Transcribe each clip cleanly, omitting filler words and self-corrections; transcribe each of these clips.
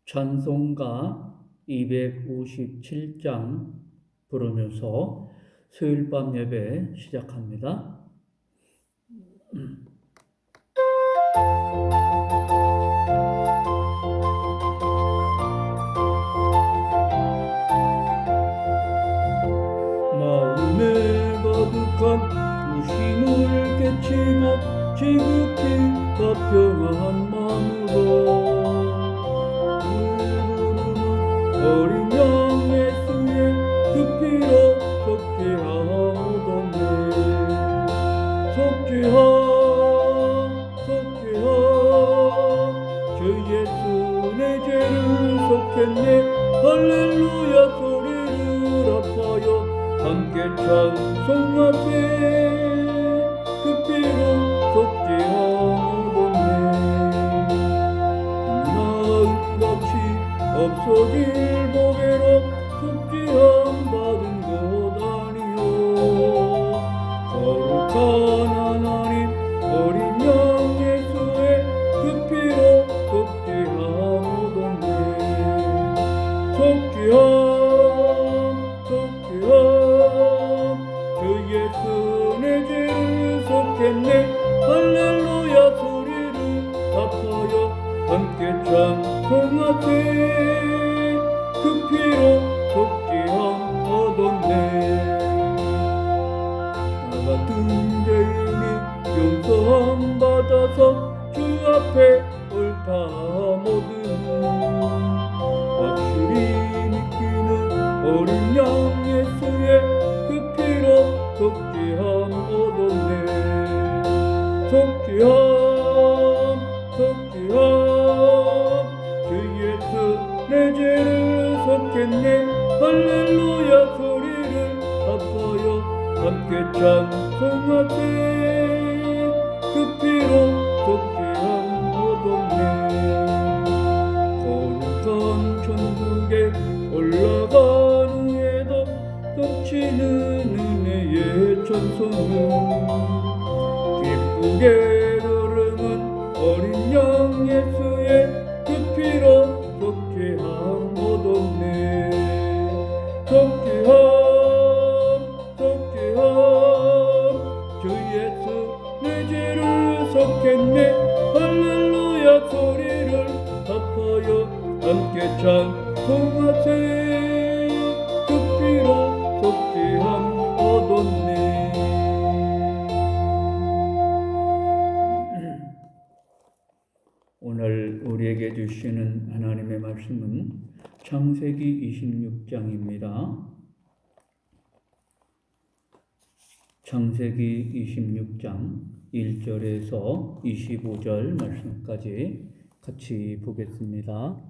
찬송가 257장 부르면서 수요일 밤 예배 시작합니다. 마음에 가득한 부심을 깨치고 지극히 화평한 마음으로 어린 양 예수의 그 피로 속죄하오던네. 속죄하 주 예수 내 죄를 속했네. 할렐루야 소리를 아파요 함께 찬송하세. 그 피로 속죄하오던네. 없어질 보배로 속죄함 받은 것 아니요. 거룩한 하나님 어린 양 예수의 그 피로 속죄하오던네. 속죄함 주 예수 내 죄를 속했네. 할렐루야 소리를 아파요 함께 찬송하세. 그 피로 속죄함 얻었네. 나 같은 죄인이 용서함 받아서 주 앞에 옳다 모든 확실히 믿기는 어린 양 예수의 그 피로 속죄함 얻었네. 속죄함 내 죄를 속했네. 할렐루야 소리를 아파요 함께 찬송하세. 그 피로 속죄함 얻었네. 거룩한 천국에 올라간 후에도 넘치는 은혜의 찬송은 기쁘게 부르는 어린 양 예수의 그 피로 속죄함 얻었네. 속죄함 주 예수 내 죄를 속했네. 할렐루야 소리를 아파요 함께 찬송하세. 그 피로 속죄함 얻었네. 오늘 우리에게 주시는 하나님의 말씀은 창세기 26장입니다. 창세기 26장 1절에서 25절 말씀까지 같이 보겠습니다.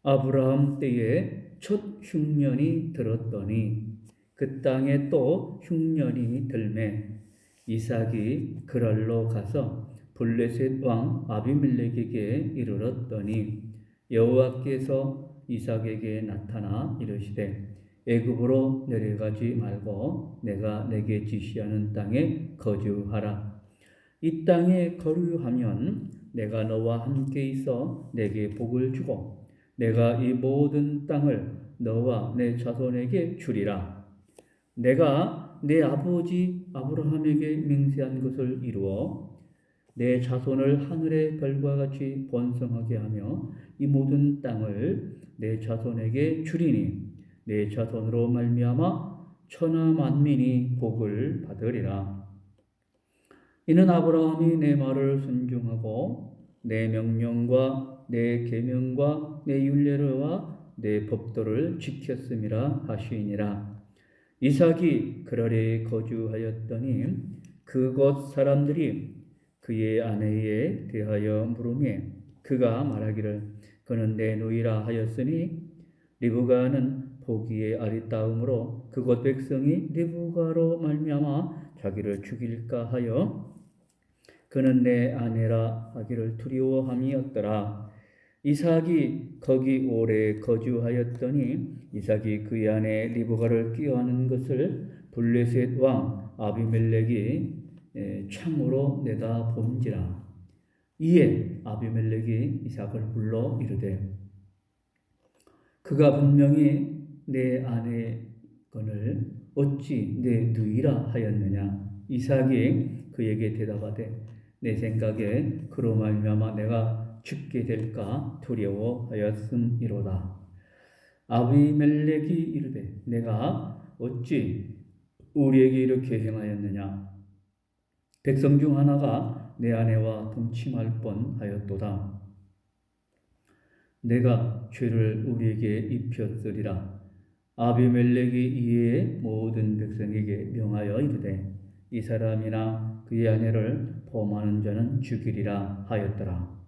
아브라함 때에 첫 흉년이 들었더니 그 땅에 또 흉년이 들매 이삭이 그랄로 가서 블레셋 왕 아비멜렉에게 이르렀더니 여호와께서 이삭에게 나타나 이르시되 애굽으로 내려가지 말고 내가 내게 지시하는 땅에 거주하라. 이 땅에 거류하면 내가 너와 함께 있어 내게 복을 주고 내가 이 모든 땅을 너와 내 자손에게 주리라. 내가 내 아버지 아브라함에게 맹세한 것을 이루어 내 자손을 하늘의 별과 같이 번성하게 하며 이 모든 땅을 내 자손에게 주리니 내 자손으로 말미암아 천하 만민이 복을 받으리라. 이는 아브라함이 내 말을 순종하고 내 명령과 내 계명과 내 율례와 내 법도를 지켰음이라 하시니라. 이삭이 그랄에 거주하였더니 그곳 사람들이 그의 아내에 대하여 물으매 그가 말하기를 그는 내 누이라 하였으니 리브가는 보기에 아리따움으로 그곳 백성이 리브가로 말미암아 자기를 죽일까 하여 그는 내 아내라 하기를 두려워함이었더라. 이삭이 거기 오래 거주하였더니 이삭이 그의 아내 리브가를 꾀하는 것을 블레셋 왕 아비멜렉이 창으로 내다본지라. 이에 아비멜렉이 이삭을 불러 이르되 그가 분명히 내 아내건을 어찌 내 누이라 하였느냐. 이삭이 그에게 대답하되 내 생각에 그로 말미암아 내가 죽게 될까 두려워하였음이로다. 아비멜렉이 이르되 내가 어찌 우리에게 이렇게 행하였느냐. 백성 중 하나가 내 아내와 동침할 뻔하였도다. 내가 죄를 우리에게 입혔으리라. 아비멜렉이 이에 모든 백성에게 명하여 이르되 이 사람이나 그의 아내를 범하는 자는 죽이리라 하였더라.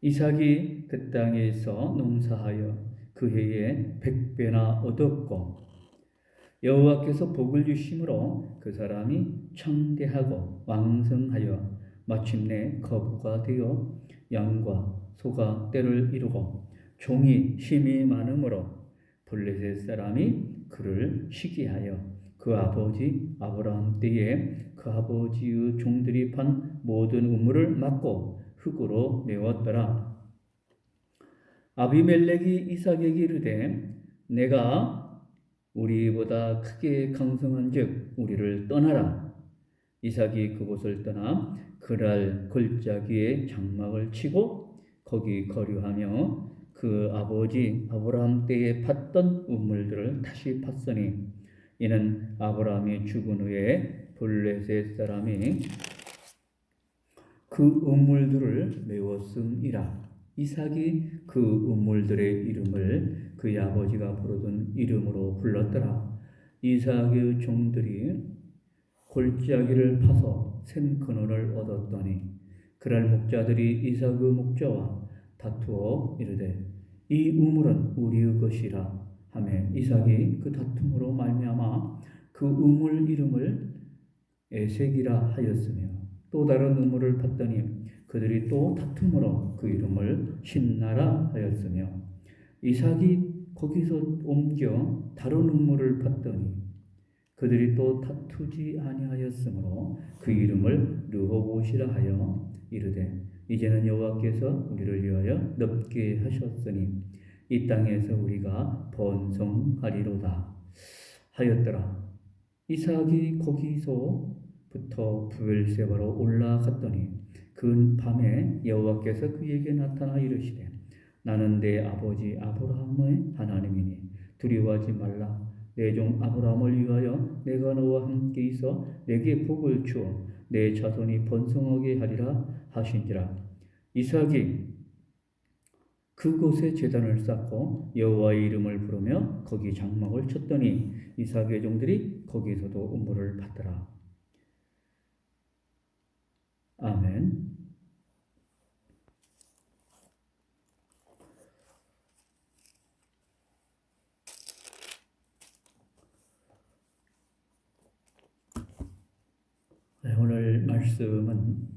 이삭이 그 땅에서 농사하여 그 해에 100배나 얻었고 여호와께서 복을 주심으로 그 사람이 창대하고 왕성하여 마침내 거부가 되어 양과 소가 떼를 이루고 종이 힘이 많으므로 블레셋 사람이 그를 시기하여 그 아버지 아브라함 때에 그 아버지의 종들이 판 모든 우물을 막고 흙으로 메웠더라. 아비멜렉이 이삭에게 이르되 내가 우리보다 크게 강성한즉 우리를 떠나라. 이삭이 그곳을 떠나 그랄 골짜기에 장막을 치고 거기 거류하며 그 아버지 아브라함 때에 팠던 우물들을 다시 팠으니 이는 아브라함이 죽은 후에 블레셋 사람이 그 우물들을 메웠음이라. 이삭이 그 우물들의 이름을 그의 아버지가 부르던 이름으로 불렀더라. 이삭의 종들이 골짜기를 파서 샘 근원을 얻었더니 그랄 목자들이 이삭의 목자와 다투어 이르되 이 우물은 우리의 것이라 하매 이삭이 그 다툼으로 말미암아 그 우물 이름을 에색이라 하였으며 또 다른 우물을 팠더니 그들이 또 다툼으로 그 이름을 신나라 하였으며 이삭이 거기서 옮겨 다른 우물을 팠더니 그들이 또 다투지 아니하였으므로 그 이름을 르호봇이라 하여 이르되 이제는 여호와께서 우리를 위하여 넓게 하셨으니 이 땅에서 우리가 번성하리로다 하였더라. 이삭이 거기서부터 브엘세바로 올라갔더니 그 밤에 여호와께서 그에게 나타나 이르시되 나는 내 아버지 아브라함의 하나님이니 두려워하지 말라. 내 종 아브라함을 위하여 내가 너와 함께 있어 내게 복을 주어 내 자손이 번성하게 하리라 하신지라. 이삭이 그곳에 제단을 쌓고 여호와의 이름을 부르며 거기 장막을 쳤더니 이삭의 종들이 거기서도 우물을 받더라. 아멘. 오늘 말씀은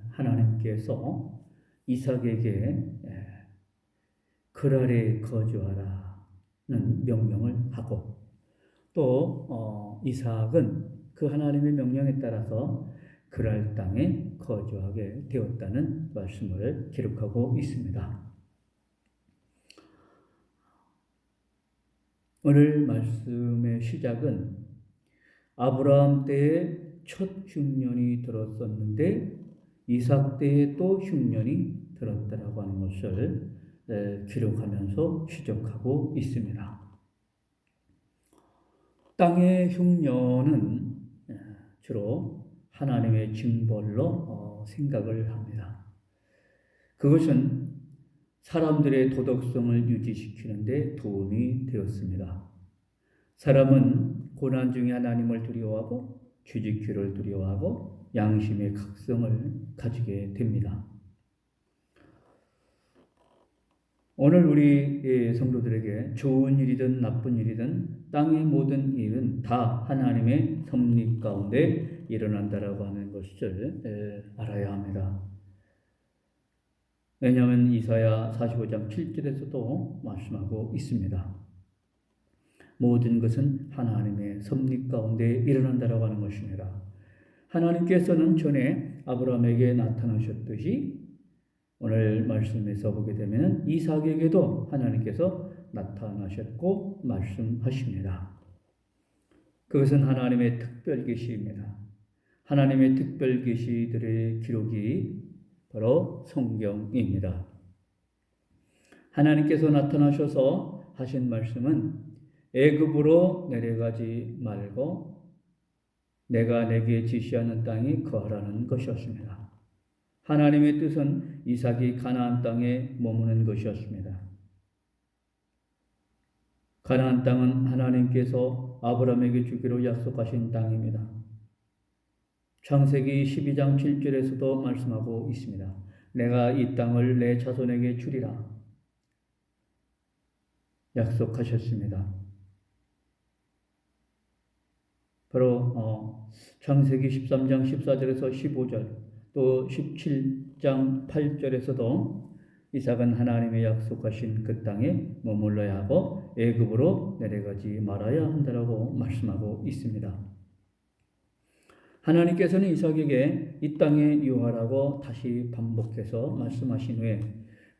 하나님께서 이삭에게 그랄에 거주하라는 명령을 하고 또 이삭은 그 하나님의 명령에 따라서 그랄 땅에 거주하게 되었다는 말씀을 기록하고 있습니다. 오늘 말씀의 시작은 아브라함 때에 첫 흉년이 들었었는데 이삭 때에 또 흉년이 들었다라고 하는 것을 기록하면서 시작하고 있습니다. 땅의 흉년은 주로 하나님의 징벌로 생각을 합니다. 그것은 사람들의 도덕성을 유지시키는 데 도움이 되었습니다. 사람은 고난 중에 하나님을 두려워하고 주지키를 두려워하고 양심의 각성을 가지게 됩니다. 오늘 우리 성도들에게 좋은 일이든 나쁜 일이든 땅의 모든 일은 다 하나님의 섭리 가운데 일어난다라고 하는 것을 알아야 합니다. 왜냐하면 이사야 45장 7절에서도 말씀하고 있습니다. 모든 것은 하나님의 섭리 가운데 일어난다라고 하는 것입니다. 하나님께서는 전에 아브라함에게 나타나셨듯이 오늘 말씀에서 보게 되면 이삭에게도 하나님께서 나타나셨고 말씀하십니다. 그것은 하나님의 특별 계시입니다. 하나님의 특별 계시들의 기록이 바로 성경입니다. 하나님께서 나타나셔서 하신 말씀은 애굽으로 내려가지 말고 내가 내게 지시하는 땅에 거하라는 것이었습니다. 하나님의 뜻은 이삭이 가나안 땅에 머무는 것이었습니다. 가나안 땅은 하나님께서 아브라함에게 주기로 약속하신 땅입니다. 창세기 12장 7절에서도 말씀하고 있습니다. 내가 이 땅을 내 자손에게 주리라 약속하셨습니다. 바로 창세기 13장 14절에서 15절 또 17장 8절에서도 이삭은 하나님의 약속하신 그 땅에 머물러야 하고 애굽으로 내려가지 말아야 한다라고 말씀하고 있습니다. 하나님께서는 이삭에게 이 땅에 유하라고 다시 반복해서 말씀하신 후에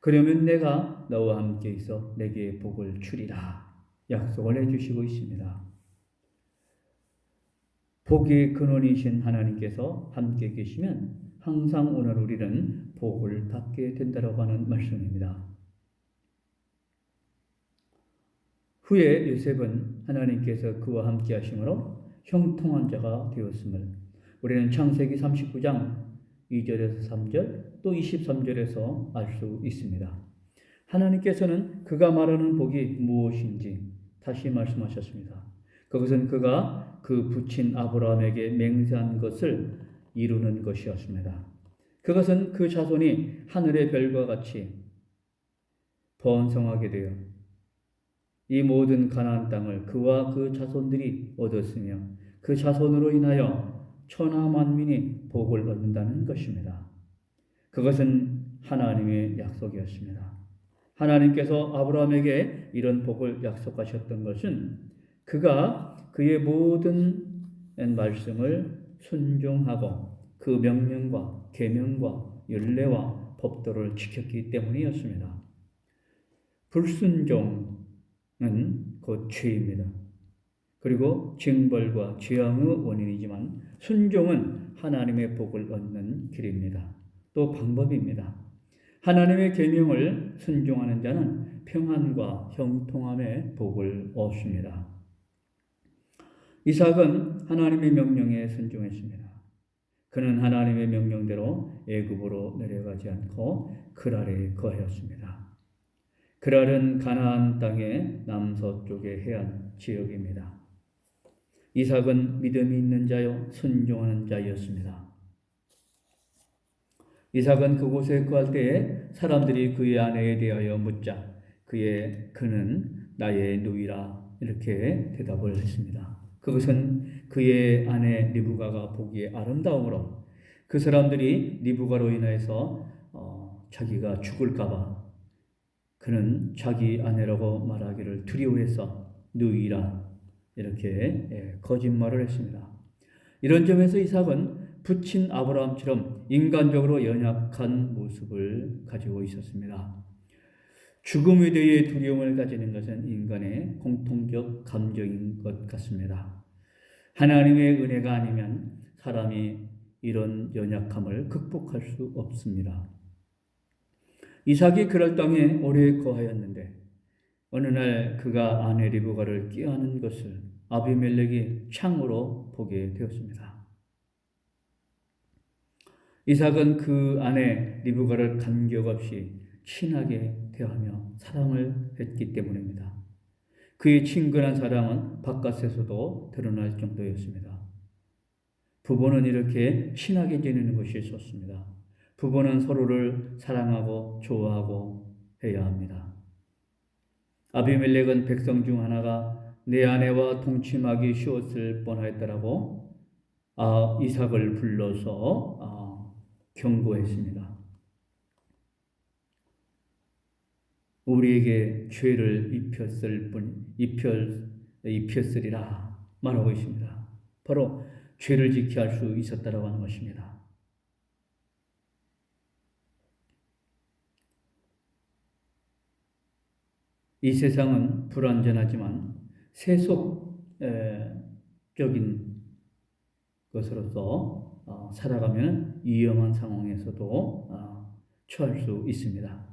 그러면 내가 너와 함께 있어 내게 복을 주리라 약속을 해주시고 있습니다. 복의 근원이신 하나님께서 함께 계시면 항상 오늘 우리는 복을 받게 된다고 하는 말씀입니다. 후에 요셉은 하나님께서 그와 함께 하심으로 형통한 자가 되었음을 우리는 창세기 39장 2절에서 3절 또 23절에서 알 수 있습니다. 하나님께서는 그가 말하는 복이 무엇인지 다시 말씀하셨습니다. 그것은 그가 그 부친 아브라함에게 맹세한 것을 이루는 것이었습니다. 그것은 그 자손이 하늘의 별과 같이 번성하게 되어 이 모든 가나안 땅을 그와 그 자손들이 얻었으며 그 자손으로 인하여 천하 만민이 복을 얻는다는 것입니다. 그것은 하나님의 약속이었습니다. 하나님께서 아브라함에게 이런 복을 약속하셨던 것은 그가 그의 모든 말씀을 순종하고 그 명령과 계명과 율례와 법도를 지켰기 때문이었습니다. 불순종은 곧 죄입니다. 그리고 징벌과 재앙의 원인이지만 순종은 하나님의 복을 얻는 길입니다. 또 방법입니다. 하나님의 계명을 순종하는 자는 평안과 형통함의 복을 얻습니다. 이삭은 하나님의 명령에 순종했습니다. 그는 하나님의 명령대로 애굽으로 내려가지 않고 그랄에 거하였습니다. 그랄은 가나안 땅의 남서쪽의 해안 지역입니다. 이삭은 믿음이 있는 자요 순종하는 자였습니다. 이삭은 그곳에 거할 때에 사람들이 그의 아내에 대하여 묻자 그는 나의 누이라 이렇게 대답을 했습니다. 그것은 그의 아내 리브가가 보기에 아름다움으로 그 사람들이 리브가로 인해서 자기가 죽을까봐 그는 자기 아내라고 말하기를 두려워해서 누이라 이렇게 거짓말을 했습니다. 이런 점에서 이삭은 부친 아브라함처럼 인간적으로 연약한 모습을 가지고 있었습니다. 죽음에 대해 두려움을 가지는 것은 인간의 공통적 감정인 것 같습니다. 하나님의 은혜가 아니면 사람이 이런 연약함을 극복할 수 없습니다. 이삭이 그랄 땅에 오래 거하였는데 어느 날 그가 아내 리브가를 꾀하는 것을 아비멜렉이 창으로 보게 되었습니다. 이삭은 그 아내 리브가를 간격 없이 친하게 대하며 사랑을 했기 때문입니다. 그의 친근한 사랑은 바깥에서도 드러날 정도였습니다. 부부는 이렇게 친하게 지내는 것이 좋습니다. 부부는 서로를 사랑하고 좋아하고 해야 합니다. 아비멜렉은 백성 중 하나가 내 아내와 동침하기 쉬웠을 뻔하였다라고 이삭을 불러서 경고했습니다. 우리에게 죄를 입혔을 입혔으리라 말하고 있습니다. 바로 죄를 지켜 할 수 있었다라고 하는 것입니다. 이 세상은 불완전하지만 세속적인 것으로서 살아가면 위험한 상황에서도 처할 수 있습니다.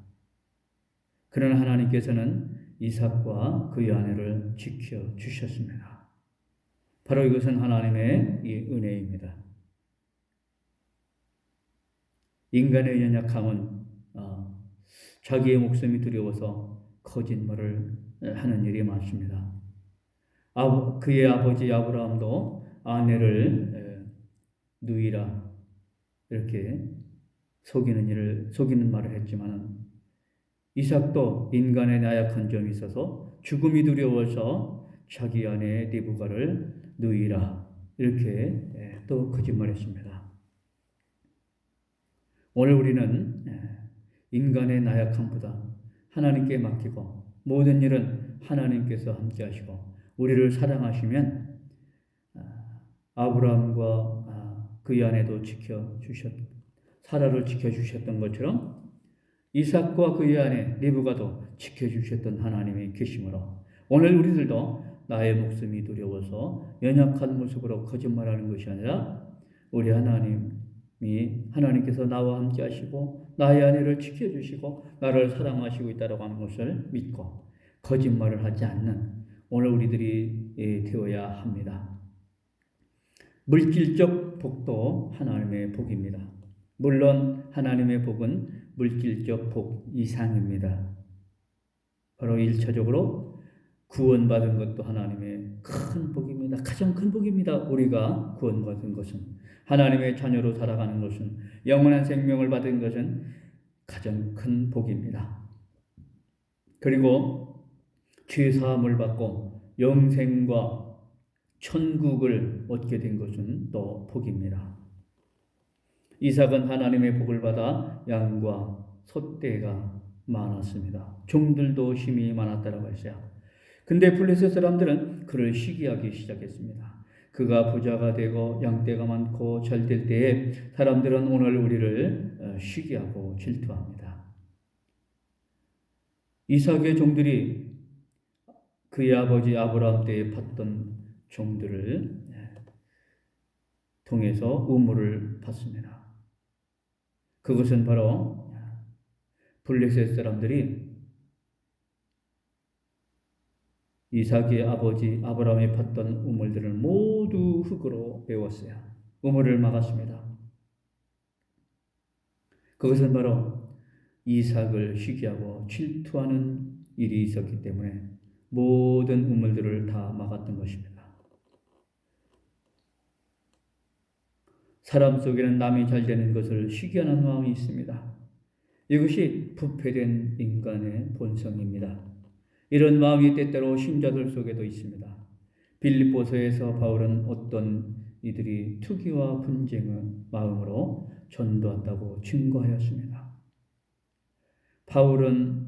그러나 하나님께서는 이삭과 그의 아내를 지켜주셨습니다. 바로 이것은 하나님의 은혜입니다. 인간의 연약함은 자기의 목숨이 두려워서 거짓말을 하는 일이 많습니다. 그의 아버지 아브라함도 아내를 누이라 이렇게 속이는 말을 했지만 이삭도 인간의 나약한 점이 있어서 죽음이 두려워서 자기 아내 리브가를 누이라 이렇게 또 거짓말했습니다. 오늘 우리는 인간의 나약함보다 하나님께 맡기고 모든 일은 하나님께서 함께 하시고 우리를 사랑하시면 아브라함과 그의 아내도 사라를 지켜주셨던 것처럼 이삭과 그의 아내 리브가도 지켜주셨던 하나님이 계시므로 오늘 우리들도 나의 목숨이 두려워서 연약한 모습으로 거짓말하는 것이 아니라 우리 하나님께서 나와 함께 하시고 나의 아내를 지켜주시고 나를 사랑하시고 있다고 하는 것을 믿고 거짓말을 하지 않는 오늘 우리들이 되어야 합니다. 물질적 복도 하나님의 복입니다. 물론 하나님의 복은 물질적 복 이상입니다. 바로 1차적으로 구원받은 것도 하나님의 큰 복입니다. 가장 큰 복입니다. 우리가 구원받은 것은 하나님의 자녀로 살아가는 것은 영원한 생명을 받은 것은 가장 큰 복입니다. 그리고 죄 사함을 받고 영생과 천국을 얻게 된 것은 또 복입니다. 이삭은 하나님의 복을 받아 양과 소떼가 많았습니다. 종들도 힘이 많았다라고 했어요. 근데 블레셋 사람들은 그를 시기하기 시작했습니다. 그가 부자가 되고 양떼가 많고 잘 될 때에 사람들은 오늘 우리를 시기하고 질투합니다. 이삭의 종들이 그의 아버지 아브라함 때에 팠던 종들을 통해서 우물을 받습니다. 그것은 바로 블레셋 사람들이 이삭의 아버지 아브라함이 팠던 우물들을 모두 흙으로 메웠어요. 우물을 막았습니다. 그것은 바로 이삭을 시기하고 질투하는 일이 있었기 때문에 모든 우물들을 다 막았던 것입니다. 사람 속에는 남이 잘 되는 것을 시기하는 마음이 있습니다. 이것이 부패된 인간의 본성입니다. 이런 마음이 때때로 신자들 속에도 있습니다. 빌립보서에서 바울은 어떤 이들이 투기와 분쟁의 마음으로 전도한다고 증거하였습니다. 바울은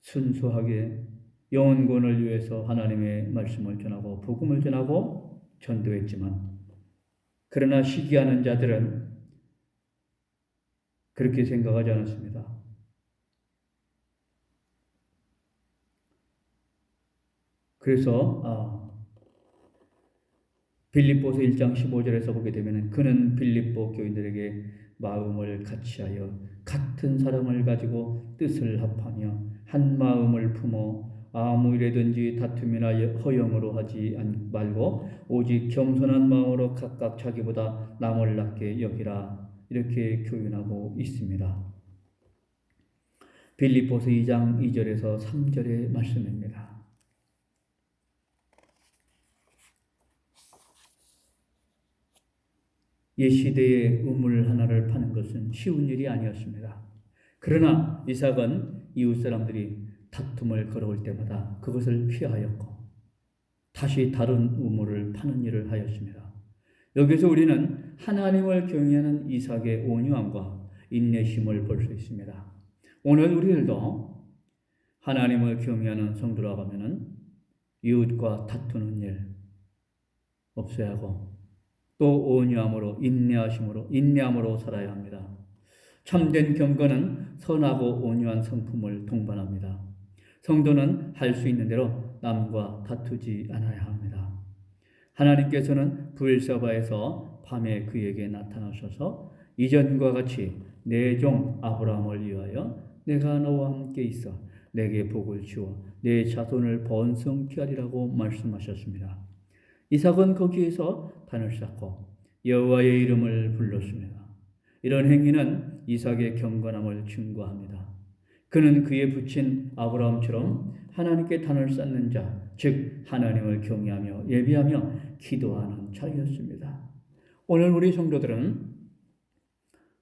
순수하게 영혼권을 위해서 하나님의 말씀을 전하고 복음을 전하고 전도했지만 그러나 시기하는 자들은 그렇게 생각하지 않았습니다. 그래서 빌립보서 1장 15절에서 보게 되면 그는 빌립보 교인들에게 마음을 같이하여 같은 사랑을 가지고 뜻을 합하며 한 마음을 품어 아무 일에든지 다툼이나 허영으로 하지 말고 오직 겸손한 마음으로 각각 자기보다 남을 낮게 여기라 이렇게 교훈하고 있습니다. 빌립보서 2장 2절에서 3절의 말씀입니다. 옛시대에 우물 하나를 파는 것은 쉬운 일이 아니었습니다. 그러나 이삭은 이웃 사람들이 다툼을 걸어올 때마다 그것을 피하였고 다시 다른 우물을 파는 일을 하였습니다. 여기서 우리는 하나님을 경외하는 이삭의 온유함과 인내심을 볼 수 있습니다. 오늘 우리들도 하나님을 경외하는 성도라고 하면은 이웃과 다투는 일 없어야 하고 또 온유함으로 인내함으로 살아야 합니다. 참된 경건은 선하고 온유한 성품을 동반합니다. 성도는 할 수 있는 대로 남과 다투지 않아야 합니다. 하나님께서는 브엘사바에서 밤에 그에게 나타나셔서 이전과 같이 내 종 아브라함을 위하여 내가 너와 함께 있어 내게 복을 주어 내 자손을 번성케 하리라고 말씀하셨습니다. 이삭은 거기에서 단을 쌓고 여호와의 이름을 불렀습니다. 이런 행위는 이삭의 경건함을 증거합니다. 그는 그의 부친 아브라함처럼 하나님께 단을 쌓는 자, 즉 하나님을 경외하며 예비하며 기도하는 자였습니다. 오늘 우리 성도들은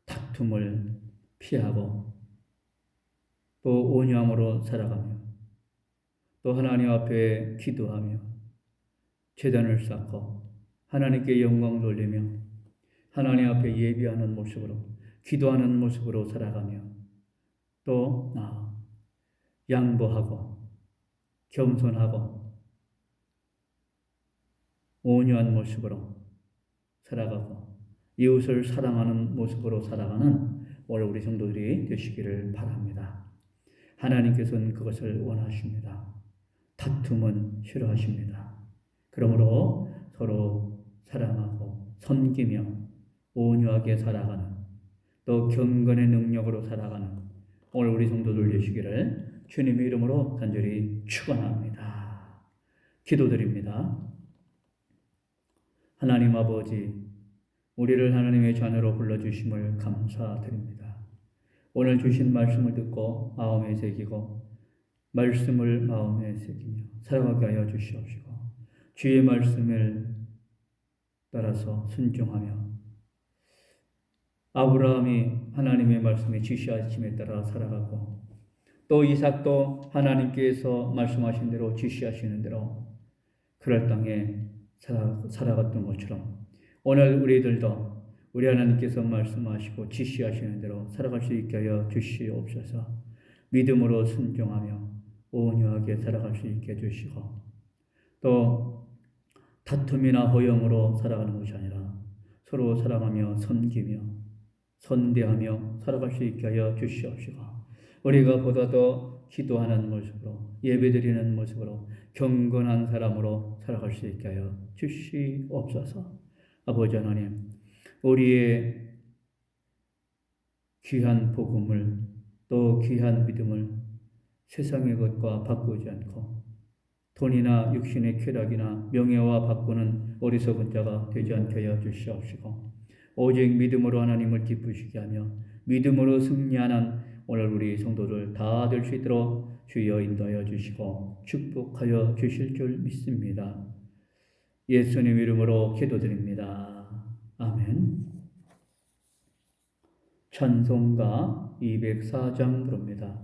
다툼을 피하고 또 온유함으로 살아가며 또 하나님 앞에 기도하며 제단을 쌓고 하나님께 영광 돌리며 하나님 앞에 예비하는 모습으로 기도하는 모습으로 살아가며 또 양보하고 겸손하고 온유한 모습으로 살아가고 이웃을 사랑하는 모습으로 살아가는 오늘 우리 성도들이 되시기를 바랍니다. 하나님께서는 그것을 원하십니다. 다툼은 싫어하십니다. 그러므로 서로 사랑하고 섬기며 온유하게 살아가는 또 경건의 능력으로 살아가는 오늘 우리 성도들 되시기를 주님의 이름으로 간절히 축원합니다. 기도드립니다. 하나님 아버지, 우리를 하나님의 자녀로 불러주심을 감사드립니다. 오늘 주신 말씀을 듣고 마음에 새기고 말씀을 마음에 새기며 살아가게 하여 주시옵시고 주의 말씀을 따라서 순종하며 아브라함이 하나님의 말씀에 지시하심에 따라 살아가고 또 이삭도 하나님께서 말씀하신 대로 지시하시는 대로 그럴 땅에 살아갔던 것처럼 오늘 우리들도 우리 하나님께서 말씀하시고 지시하시는 대로 살아갈 수 있게 하여 주시옵소서. 믿음으로 순종하며 온유하게 살아갈 수 있게 해주시고 또 다툼이나 허영으로 살아가는 것이 아니라 서로 사랑하며 섬기며 선대하며 살아갈 수 있게 하여 주시옵시고 우리가 보다 더 기도하는 모습으로 예배드리는 모습으로 경건한 사람으로 살아갈 수 있게 하여 주시옵소서. 아버지 하나님, 우리의 귀한 복음을 또 귀한 믿음을 세상의 것과 바꾸지 않고 돈이나 육신의 쾌락이나 명예와 바꾸는 어리석은 자가 되지 않게 하여 주시옵시고 오직 믿음으로 하나님을 기쁘시게 하며 믿음으로 승리하는 오늘 우리 성도들 다 될 수 있도록 주여 인도하여 주시고 축복하여 주실 줄 믿습니다. 예수님 이름으로 기도드립니다. 아멘. 찬송가 204장 부릅니다.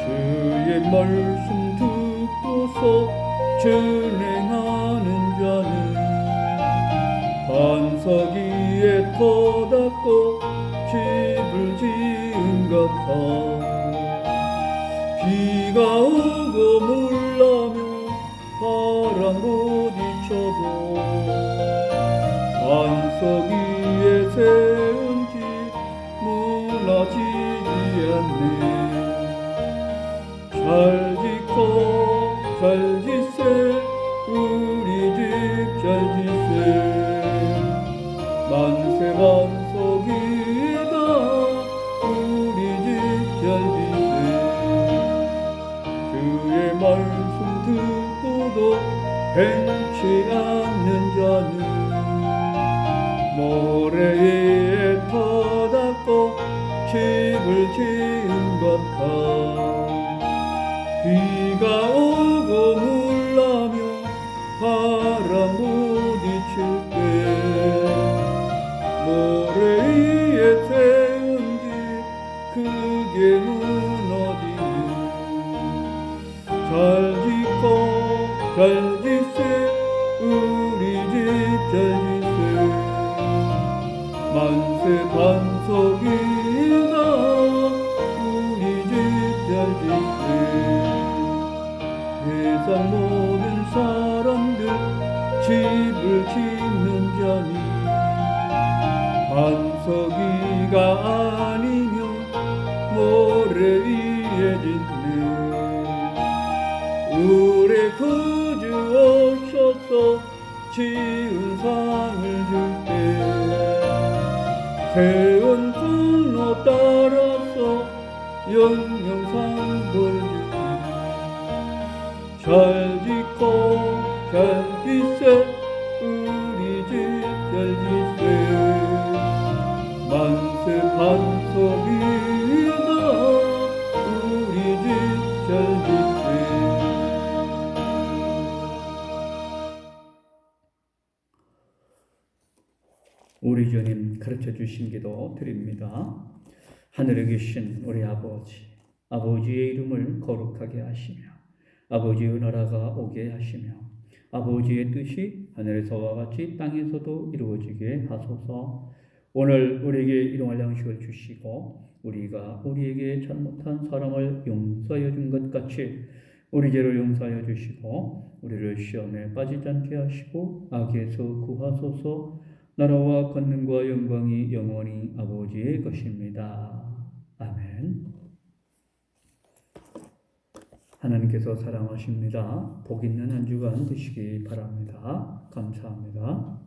주의 말씀 듣고서 준행하는 자는 반석 위에 터닫고 집을 지은 같아 비가 오고 물나며 바람 부딪혀도 반석 위에 세운 집 무너지지 않네. 잘 짓고 잘 짓세 우리 집 잘 짓세 만세 반석이다 우리 집 잘 짓세 주의 말씀 듣고도 행치 않는 자는 모래에 터닫고 집을 지은 같아 비가 오고 물나며 바람 부딪힐 때 모래 위에 세운 집 크게 무너지네. 잘 짓고 잘 짓세 우리 집 잘 짓세 만세 반석이가 우리 집 별짓을 세상 모든 사람들 집을 짓는 자니 반석이가 아니면 모래 위에 짓네 우리 구주 오셔서 지은 상을 줄때 세운 분로 따라서 영영상 벌주니 잘 짓고 잘 짓세 우리 집 잘 짓세 만세 반석이가 우리 집 잘 짓세 우리 주님 가르쳐 주신 기도 드립니다. 하늘에 계신 우리 아버지의 이름을 거룩하게 하시며 아버지의 나라가 오게 하시며 아버지의 뜻이 하늘에서와 같이 땅에서도 이루어지게 하소서. 오늘 우리에게 일용할 양식을 주시고 우리가 우리에게 잘못한 사람을 용서하여 준 것 같이 우리 죄를 용서하여 주시고 우리를 시험에 빠지지 않게 하시고 악에서 구하소서. 나라와 권능과 영광이 영원히 아버지의 것입니다. 아멘. 하나님께서 사랑하십니다. 복 있는 한 주간 되시기 바랍니다. 감사합니다.